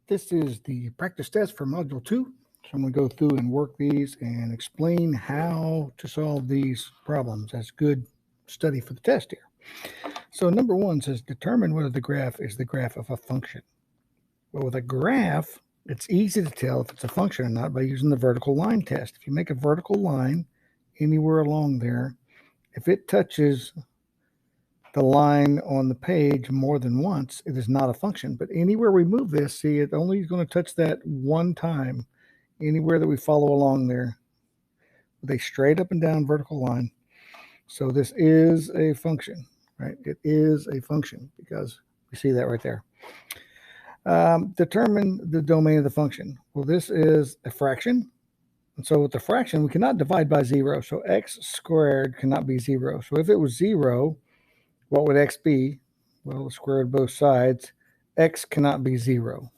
This is the practice test for Module 2. So I'm going to go through and work these and explain how to solve these problems. That's good study for the test here. So number 1 says determine whether the graph is the graph of a function. Well, with a graph, it's easy to tell if it's a function or not by using the vertical line test. If you make a vertical line anywhere along there, if it touches the line on the page more than once, it is not a function. But anywhere we move this, see, it only is going to touch that one time anywhere that we follow along there with a straight up and down vertical line. So this is a function, right? It is a function because we see that right there. Determine the domain of the function. Well, this is a fraction. And so with the fraction, we cannot divide by 0. So x squared cannot be 0. So if it was 0, what would x be? Well, the square root of both sides. X cannot be 0.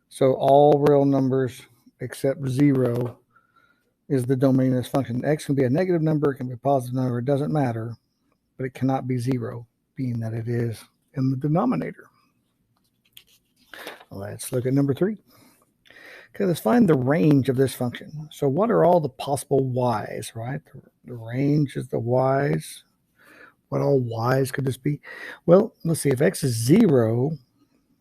So all real numbers except 0 is the domain of this function. X can be a negative number, it can be a positive number, it doesn't matter, but it cannot be 0, being that it is in the denominator. Let's look at number 3. Okay, let's find the range of this function. So what are all the possible y's, right? The range is the y's. What all y's could this be? Well, let's see. If x is 0,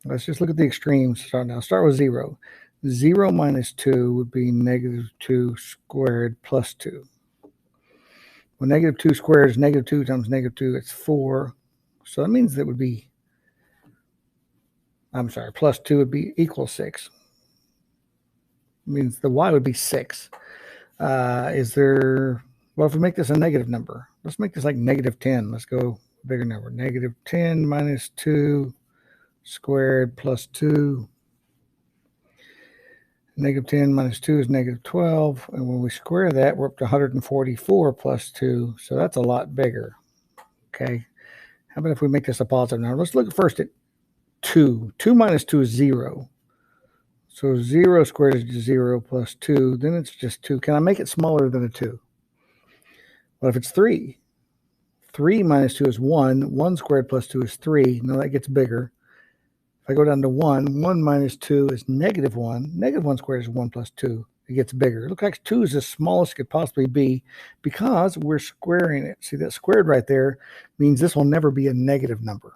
let's just look at the extremes. Start with 0. 0 minus 2 would be negative 2 squared plus 2. Well, negative 2 squared is negative 2 times negative 2. It's 4. So that means that would be, plus 2 would be equal 6. It means the y would be 6. Well, if we make this a negative number, let's make this like negative 10. Let's go bigger number. Negative 10 minus 2 squared plus 2. Negative 10 minus 2 is negative 12. And when we square that, we're up to 144 plus 2. So that's a lot bigger. Okay. How about if we make this a positive number? Let's look first at 2. 2 minus 2 is 0. So 0 squared is 0 plus 2. Then it's just 2. Can I make it smaller than a 2? Well, if it's 3, 3 minus 2 is 1. 1 squared plus 2 is 3. Now that gets bigger. If I go down to 1, 1 minus 2 is negative 1. Negative 1 squared is 1 plus 2. It gets bigger. It looks like 2 is the smallest it could possibly be because we're squaring it. See, that squared right there means this will never be a negative number.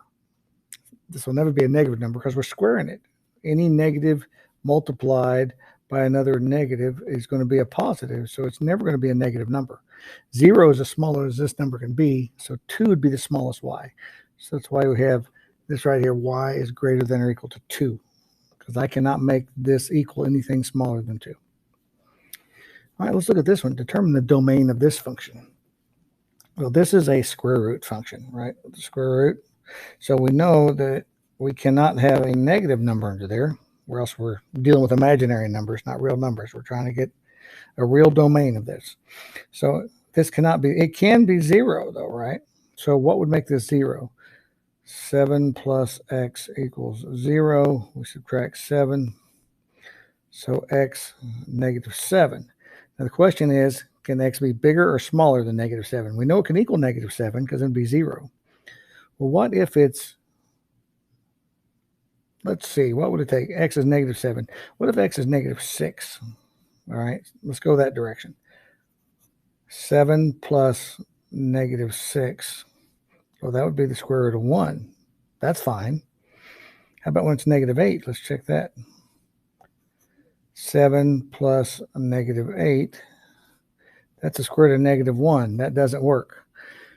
This will never be a negative number because we're squaring it. Any negative multiplied by another negative is going to be a positive, so it's never going to be a negative number. 0 is as small as this number can be, so 2 would be the smallest y. So that's why we have this right here, y is greater than or equal to 2, because I cannot make this equal anything smaller than 2. All right, let's look at this one. Determine the domain of this function. Well, this is a square root function, right? The square root. So we know that we cannot have a negative number under there, or else we're dealing with imaginary numbers, not real numbers. We're trying to get a real domain of this. So this cannot be, it can be 0 though, right? So what would make this 0? 7 plus x equals 0. We subtract 7. So x negative 7. Now the question is, can x be bigger or smaller than negative 7? We know it can equal negative 7 because it would be 0. Well, what if it's, let's see, what would it take? X is negative 7. What if x is negative 6? All right, let's go that direction. 7 plus negative 6. Well, that would be the square root of 1. That's fine. How about when it's negative 8? Let's check that. 7 plus negative 8. That's the square root of negative 1. That doesn't work.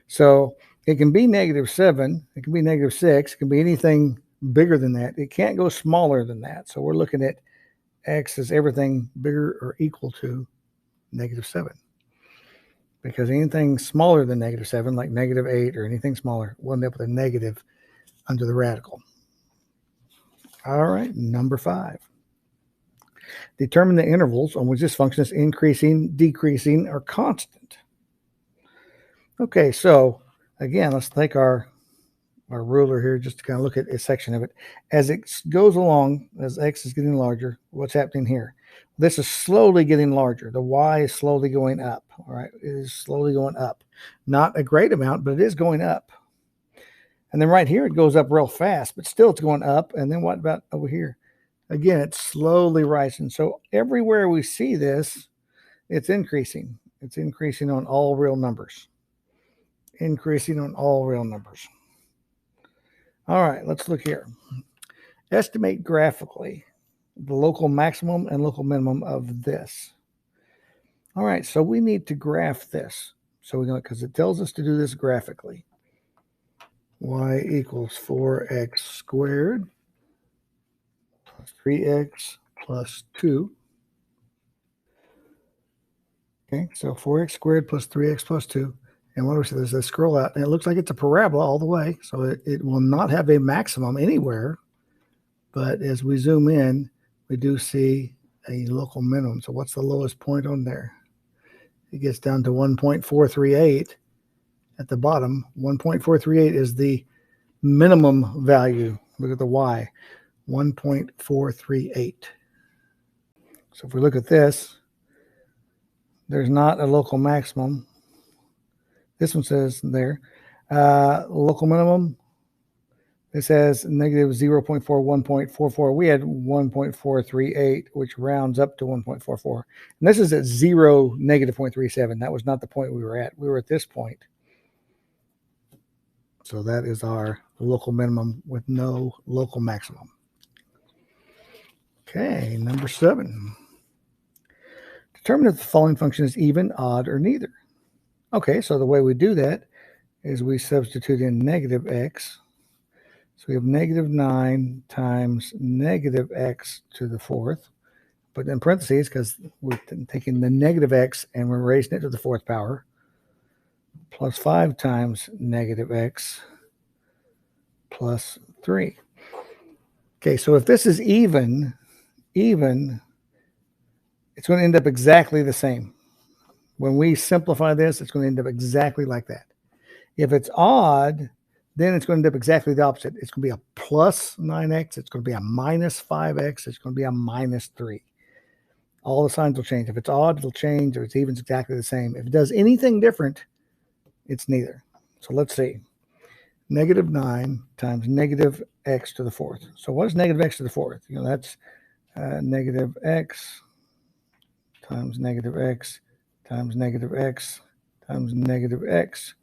So It can be -7. It can be -6. It can be anything bigger than that. It can't go smaller than that. So we're looking at x as everything bigger or equal to -7. Because anything smaller than -7, like -8 or anything smaller, will end up with a negative under the radical. All right, number 5. Determine the intervals on which this function is increasing, decreasing, or constant. Okay, so again, let's take our ruler here just to kind of look at a section of it. As it goes along, as x is getting larger, what's happening here? This is slowly getting larger. The y is slowly going up. All right, it is slowly going up. Not a great amount, but it is going up. And then right here, it goes up real fast, but still it's going up. And then what about over here? Again, it's slowly rising. So everywhere we see this, it's increasing. It's increasing on all real numbers. Increasing on all real numbers. All right, let's look here. Estimate graphically the local maximum and local minimum of this. All right, so we need to graph this. So we're going to, because it tells us to do this graphically. Y equals 4x squared plus 3x plus 2. Okay, so 4x squared plus 3x plus 2. And what do we see? There's a scroll out, and it looks like it's a parabola all the way. So it will not have a maximum anywhere. But as we zoom in, we do see a local minimum. So what's the lowest point on there? It gets down to 1.438 at the bottom. 1.438 is the minimum value. Look at the y, 1.438. So if we look at this, there's not a local maximum. This one says there. Local minimum, it says -0.41.44. We had 1.438, which rounds up to 1.44. And this is at 0, -0.37. That was not the point we were at. We were at this point. So that is our local minimum with no local maximum. Okay, number 7. Determine if the following function is even, odd, or neither. Okay, so the way we do that is we substitute in -x. So we have -9 times -x to the 4th, but in parentheses because we're taking the -x and we're raising it to the 4th power, plus 5 times -x plus 3. Okay, so if this is even, it's going to end up exactly the same. When we simplify this, it's going to end up exactly like that. If it's odd, then it's going to end up exactly the opposite. It's going to be a plus 9x. It's going to be a minus 5x. It's going to be a minus 3. All the signs will change. If it's odd, it'll change. If it's even, it's exactly the same. If it does anything different, it's neither. So let's see. -9 times -x to the 4th. So what is -x to the 4th? You know, that's -x times -x times -x times -x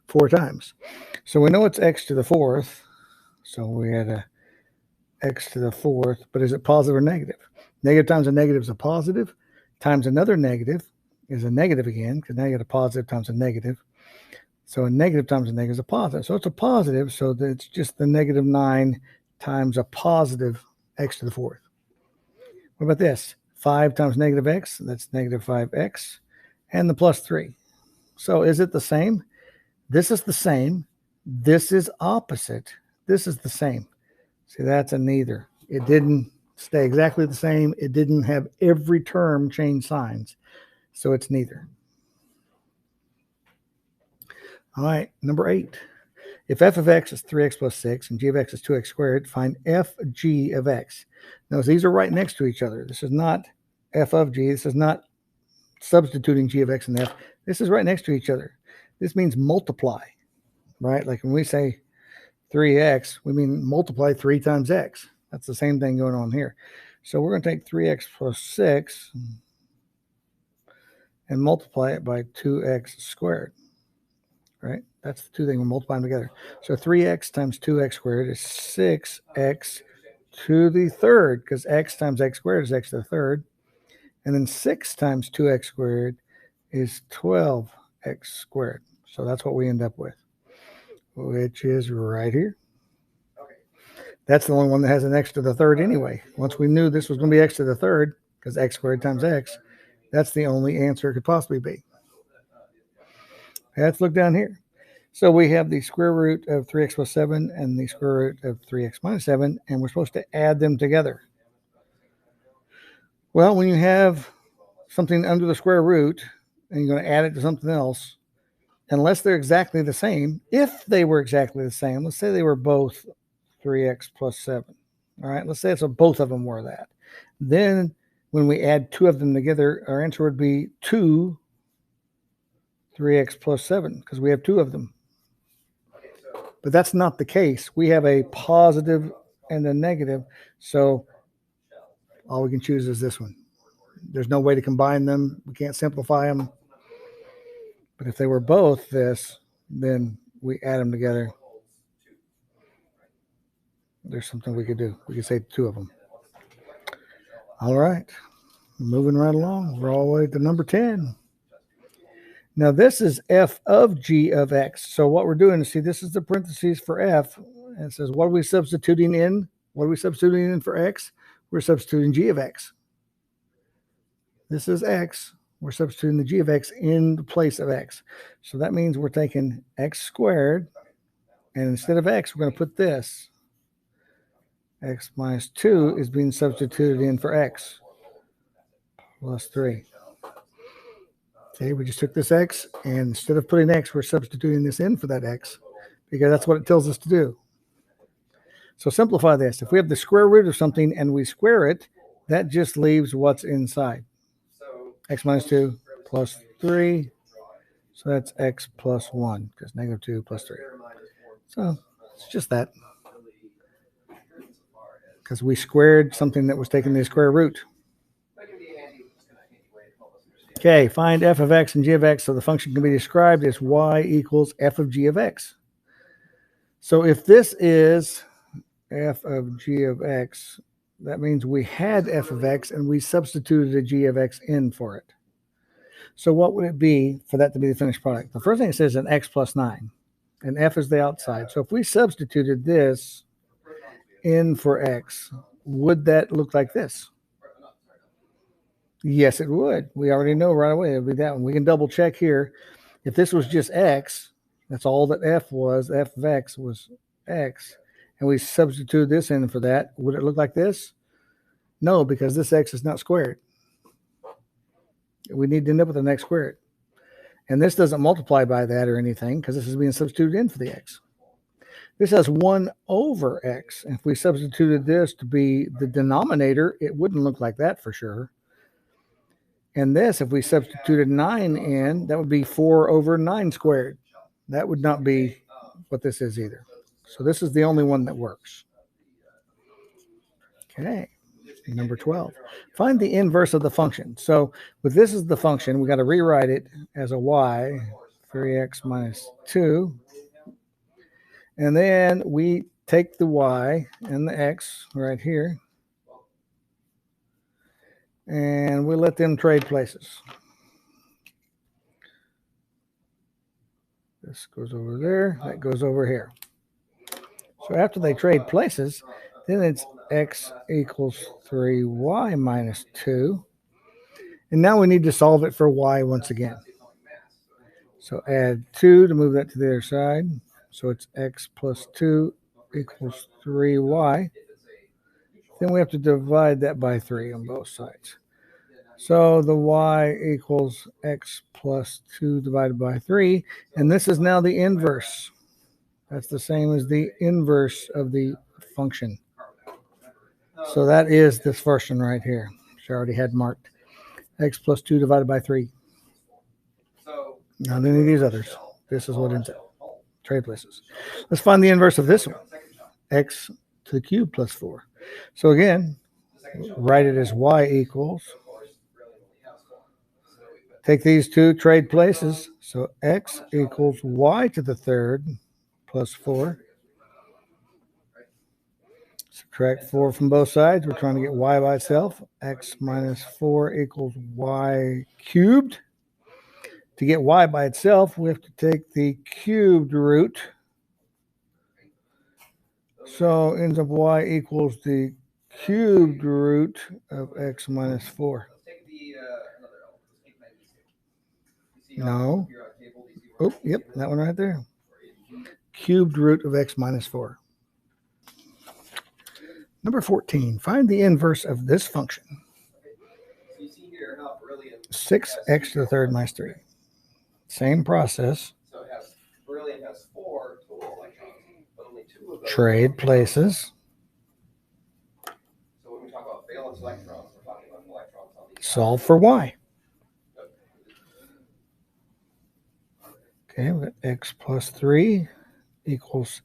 4 times. So we know it's x to the 4th. So we had a x to the 4th, but is it positive or negative? Negative times a negative is a positive, times another negative is a negative again, because now you get a positive times a negative. So a negative times a negative is a positive. So it's a positive, so it's just the -9 times a positive x to the 4th. What about this? 5 times -x, that's -5x, and the plus 3. So is it the same? This is the same. This is opposite. This is the same. See, that's a neither. It didn't stay exactly the same. It didn't have every term change signs. So it's neither. All right, number 8. If f of x is 3x plus 6 and g of x is 2x squared, find fg of x. Now, these are right next to each other. This is not f of g. This is not substituting g of x and f. This is right next to each other. This means multiply, right? Like when we say 3x, we mean multiply 3 times x. That's the same thing going on here. So we're going to take 3x plus 6 and multiply it by 2x squared, right? That's the two things we're multiplying together. So 3x times 2x squared is 6x to the 3rd, because x times x squared is x to the 3rd. And then 6 times 2x squared is 12x squared. So that's what we end up with. which is right here. That's the only one that has an x to the third anyway. Once we knew this was going to be x to the third, because x squared times x, that's the only answer it could possibly be. Let's look down here. So we have the square root of 3x plus 7 and the square root of 3x minus 7, and we're supposed to add them together. Well, when you have something under the square root and you're going to add it to something else, unless they're exactly the same, if they were exactly the same, let's say they were both 3x plus 7. All right, let's say it's both of them were that. Then when we add two of them together, our answer would be 2 3x plus 7 because we have two of them. But that's not the case. We have a positive and a negative, so all we can choose is this one. There's no way to combine them. We can't simplify them. But if they were both this, then we add them together. There's something we could do. We could say two of them. All right. Moving right along. We're all the way to number 10. Now, this is f of g of x. So what we're doing is, see, this is the parentheses for f. And it says, what are we substituting in? What are we substituting in for x? We're substituting g of x. This is x. We're substituting the g of x in the place of x. So that means we're taking x squared, and instead of x, we're going to put this. X minus 2 is being substituted in for x plus 3. Okay, we just took this x, and instead of putting x, we're substituting this in for that x, because that's what it tells us to do. So simplify this. If we have the square root of something and we square it, that just leaves what's inside. X minus 2 plus 3. So that's x plus 1, because negative 2 plus 3. So it's just that. Because we squared something that was taking the square root. Okay, find f of x and g of x so the function can be described as y equals f of g of x. So if this is f of g of x, that means we had f of x and we substituted a g of x in for it. So what would it be for that to be the finished product? The first thing it says is an x plus 9, and f is the outside. So if we substituted this in for x, would that look like this? Yes, it would. We already know right away it would be that one. We can double check here. If this was just x, that's all that f was. F of x was x. And we substitute this in for that. Would it look like this? No, because this x is not squared. We need to end up with an x squared. And this doesn't multiply by that or anything because this is being substituted in for the x. This has 1 over x. And if we substituted this to be the denominator, it wouldn't look like that for sure. And this, if we substituted 9 in, that would be 4 over 9 squared. That would not be what this is either. So this is the only one that works. Okay, number 12. Find the inverse of the function. So with this as the function, we got to rewrite it as a y, 3x minus 2. And then we take the y and the x right here, and we let them trade places. This goes over there, that goes over here. So after they trade places, then it's x equals 3y minus 2. And now we need to solve it for y once again. So add 2 to move that to the other side. So it's x plus 2 equals 3y. Then we have to divide that by 3 on both sides. So the y equals x plus 2 divided by 3. And this is now the inverse. That's the same as the inverse of the function. So that is this first one right here, which I already had marked. X plus 2 divided by 3. Not any of these others. This is what ends up. Trade places. Let's find the inverse of this one. X to the cube plus 4. So again, write it as y equals. Take these two, trade places. So x equals y to the third plus 4. Subtract 4 from both sides. We're trying to get y by itself. X minus 4 equals y cubed. To get y by itself, we have to take the cubed root So ends up y equals the cubed root of x minus 4. No. Oh, yep, that one right there. Cubed root of x minus 4. Number 14, find the inverse of this function. 6x to the third minus 3. Same process. Trade places. Solve for y. Okay, we got x plus 3 equals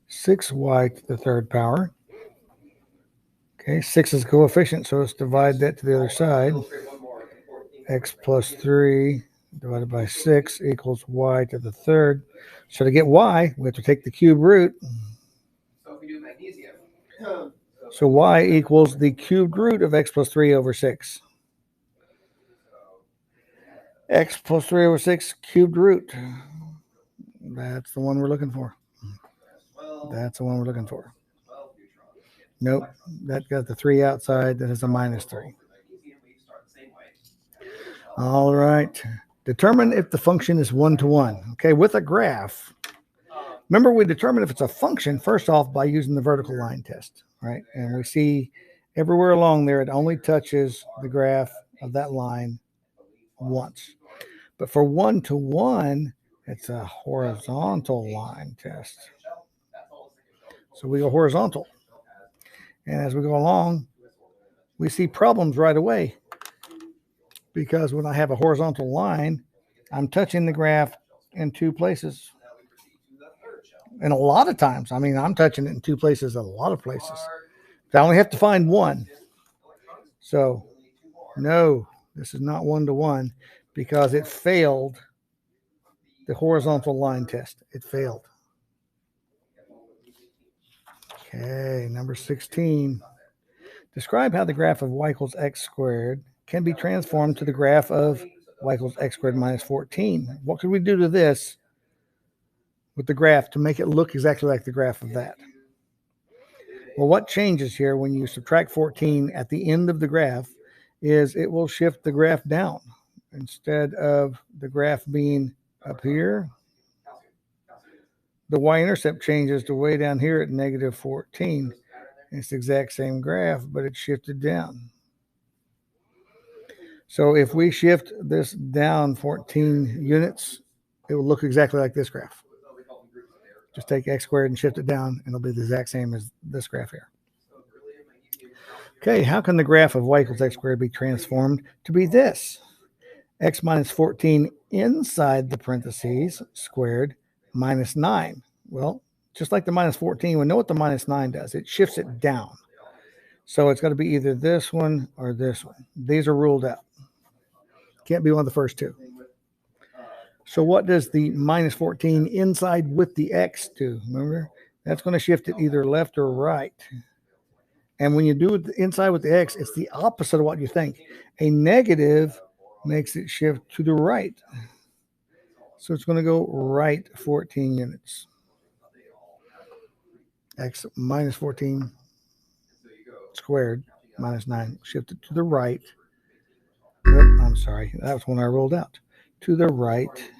6y to the third power. Okay, 6 is coefficient, so let's divide that to the other side. X plus 3 divided by 6 equals y to the third. So to get y, we have to take the cube root. So y equals the cubed root of x plus 3 over 6. X plus 3 over 6 cubed root. That's the one we're looking for. That's the one we're looking for. Nope, that got the 3 outside. That is a minus 3. All right. Determine if the function is one-to-one. Okay, with a graph. Remember, we determine if it's a function, first off, by using the vertical line test, right? And we see everywhere along there, it only touches the graph of that line once. But for one-to-one, it's a horizontal line test. So we go horizontal. And as we go along, we see problems right away. Because when I have a horizontal line, I'm touching the graph in two places. And a lot of times, I mean, I'm touching it in two places, a lot of places. I only have to find one. So, no, this is not one-to-one because it failed the horizontal line test. It failed. Okay, number 16. Describe how the graph of y equals x squared can be transformed to the graph of y equals x squared minus 14. What could we do to this with the graph to make it look exactly like the graph of that? Well, what changes here when you subtract 14 at the end of the graph is it will shift the graph down. Instead of the graph being up here, the y-intercept changes to way down here at negative 14. It's the exact same graph, but it's shifted down. So if we shift this down 14 units, it will look exactly like this graph. Just take x squared and shift it down, and it'll be the exact same as this graph here. Okay, how can the graph of y equals x squared be transformed to be this? X minus 14 inside the parentheses squared minus 9. Well, just like the minus 14, we know what the minus 9 does. It shifts it down. So it's got to be either this one or this one. These are ruled out. Can't be one of the first two. So what does the minus 14 inside with the x do? Remember, that's going to shift it either left or right. And when you do it inside with the x, it's the opposite of what you think. A negative makes it shift to the right. So it's going to go right 14 units. X minus 14 squared minus 9. Shift it to the right. Oh, I'm sorry. That was when I rolled out. To the right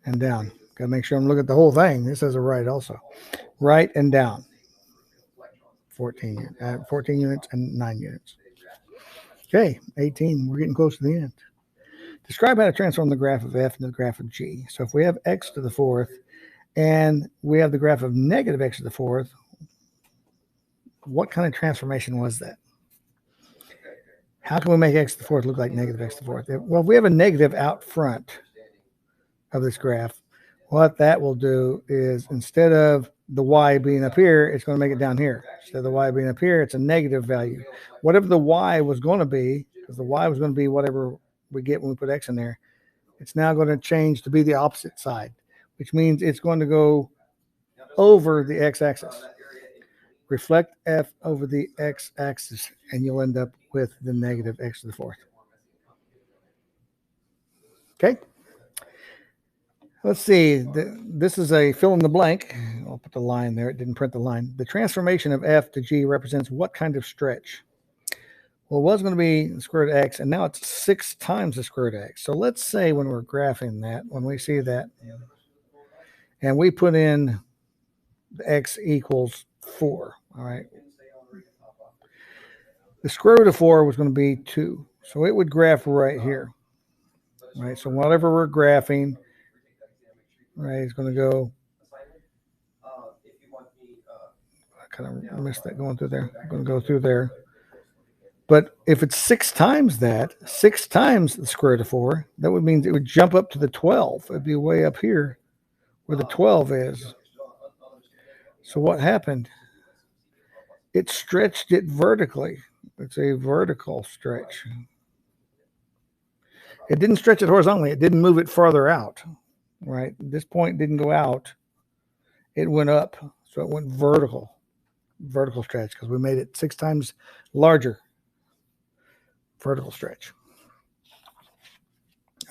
and down. Got to make sure I'm looking at the whole thing. This says a right also. Right and down. 14 units and 9 units. Okay, 18. We're getting close to the end. Describe how to transform the graph of f into the graph of g. So if we have x to the fourth and we have the graph of negative x to the fourth, what kind of transformation was that? How can we make x to the fourth look like negative x to the fourth? Well, if we have a negative out front of this graph, what that will do is instead of the y being up here, it's going to make it down here. Instead of the y being up here, it's a negative value. Whatever the y was going to be, because the y was going to be whatever we get when we put x in there, it's now going to change to be the opposite side, which means it's going to go over the x-axis. Reflect f over the x-axis, and you'll end up with the negative x to the fourth. Okay? Let's see. This is a fill in the blank. I'll put the line there. It didn't print the line. The transformation of f to g represents what kind of stretch? Well, it was going to be the square root of x, and now it's 6 times the square root of x. So let's say when we're graphing that, when we see that, and we put in x equals 4, all right? The square root of 4 was going to be 2. So it would graph right here, right? So whatever we're graphing, right, it's going to go. I kind of missed that going through there. I'm going to go through there. But if it's 6 times that, 6 times the square root of 4, that would mean it would jump up to the 12. It'd be way up here where the 12 is. So what happened? It stretched it vertically. It's a vertical stretch. It didn't stretch it horizontally. It didn't move it farther out, right? This point didn't go out. It went up. So it went vertical stretch because we made it 6 times larger. Vertical stretch.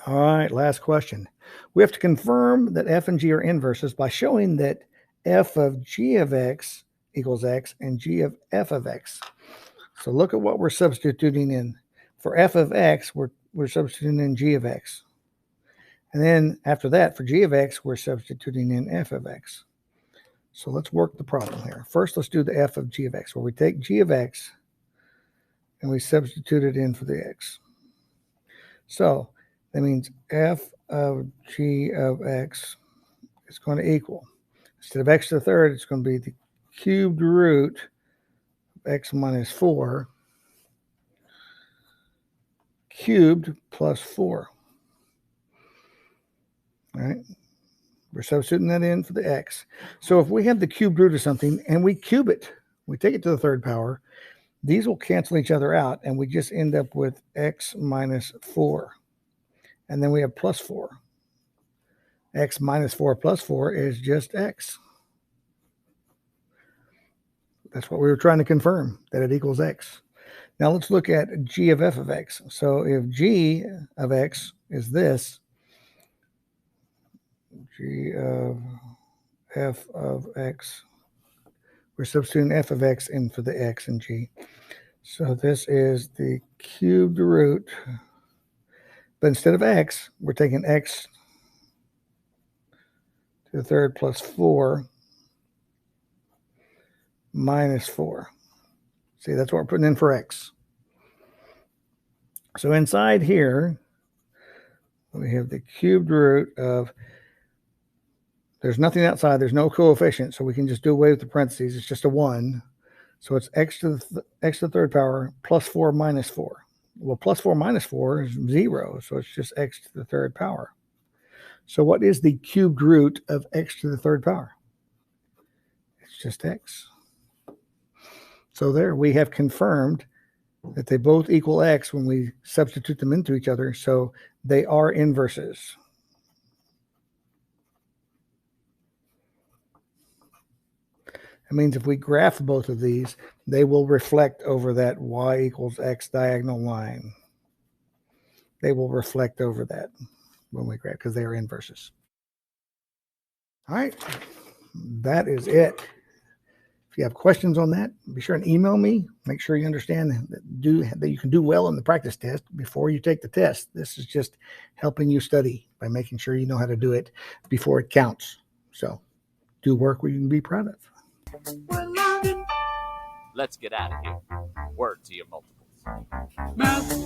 All right, last question. We have to confirm that f and g are inverses by showing that f of g of x equals x and g of f of x. So look at what we're substituting in. For f of x, we're substituting in g of x. And then after that, for g of x, we're substituting in f of x. So let's work the problem here. First, let's do the f of g of x, where we take g of x and we substitute it in for the x. So that means f of g of x is going to equal, instead of x to the third, it's going to be the cubed root of x minus 4 cubed plus 4. All right. We're substituting that in for the x. So if we have the cubed root of something and we cube it, we take it to the third power, these will cancel each other out, and we just end up with x minus 4. And then we have plus 4. X minus 4 plus 4 is just x. That's what we were trying to confirm, that it equals x. Now let's look at g of f of x. So if g of x is this, g of f of x, we're substituting f of x in for the x and g. So this is the cubed root, but instead of x, we're taking x to the third plus 4 minus 4. See, that's what we're putting in for x. So inside here, we have the cubed root of, there's nothing outside, there's no coefficient, so we can just do away with the parentheses. It's just a 1. So it's x to the third power plus 4 minus 4. Well, plus 4 minus 4 is 0, so it's just x to the third power. So what is the cubed root of x to the third power? It's just x. So there, we have confirmed that they both equal x when we substitute them into each other, so they are inverses. That means if we graph both of these, they will reflect over that y equals x diagonal line. They will reflect over that when we graph, because they are inverses. All right, that is it. If you have questions on that, be sure and email me. Make sure you understand that you can do well in the practice test before you take the test. This is just helping you study by making sure you know how to do it before it counts. So do work where you can be proud of. Let's get out of here. Word to your multiples.